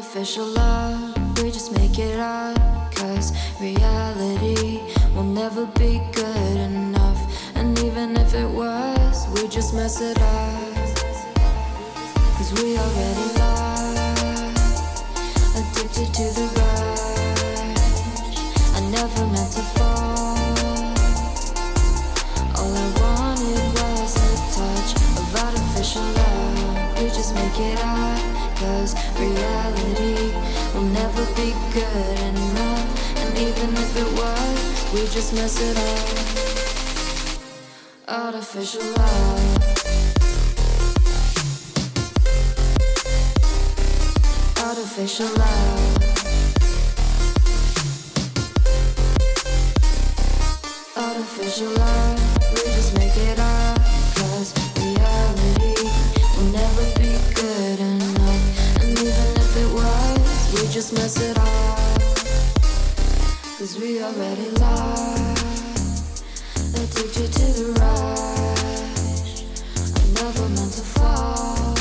Artificial love, we just make it up. Cause reality will never be good enough. And even if it was, we just mess it up. Cause we already lost, addicted to the rush. I never meant to fall. All I wanted was a touch of artificial love. We just make it up. Cause reality will never be good enough. And even if it was, we just mess it up. Artificial love. Artificial love. Artificial love. We just make it up. Cause reality will never be good enough. And even if it was, we just mess it up. Cause we already lost, addicted to the rush. I never meant to fall.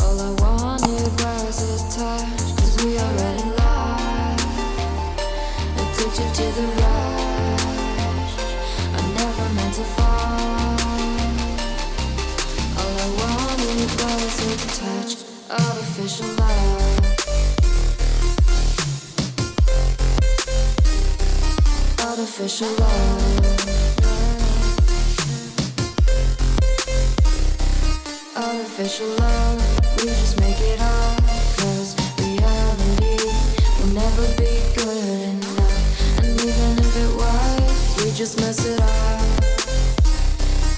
All I wanted was a touch. Cause we already lost, addicted to the rush. I never meant to fall. All I wanted was a touch. Artificial love. Artificial love. Artificial love. We just make it up. Cause reality will never be good enough. And even if it was, we just mess it up.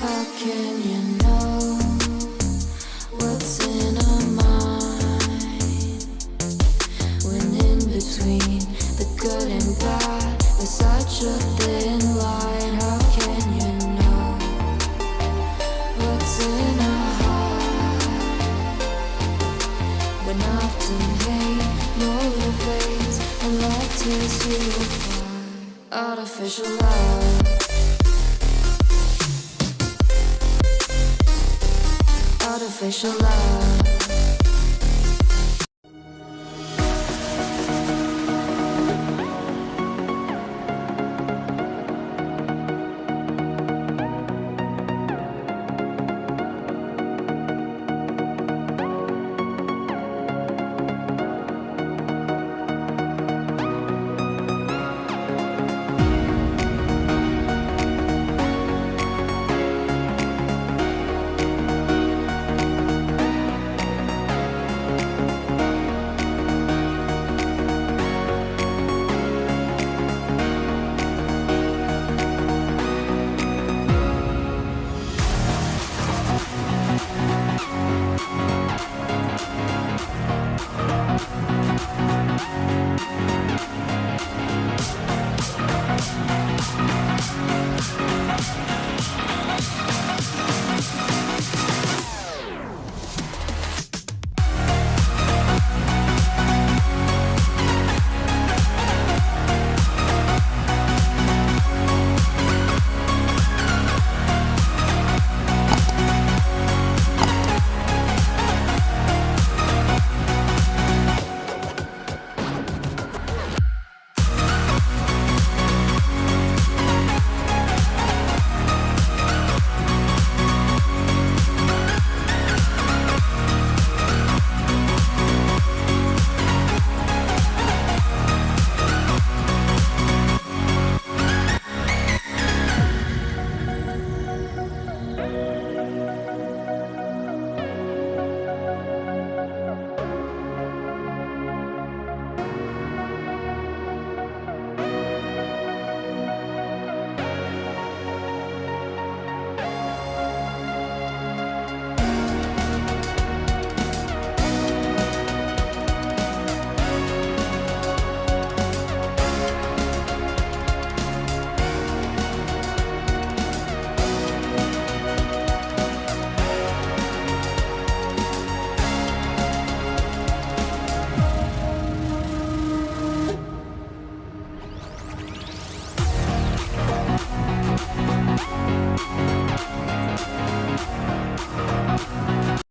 How can you know what's in our mind when in between the good and bad there's such a thin line? How can you know what's in our heart when often hate motivates and love tears you apart? Artificial love. Artificial love.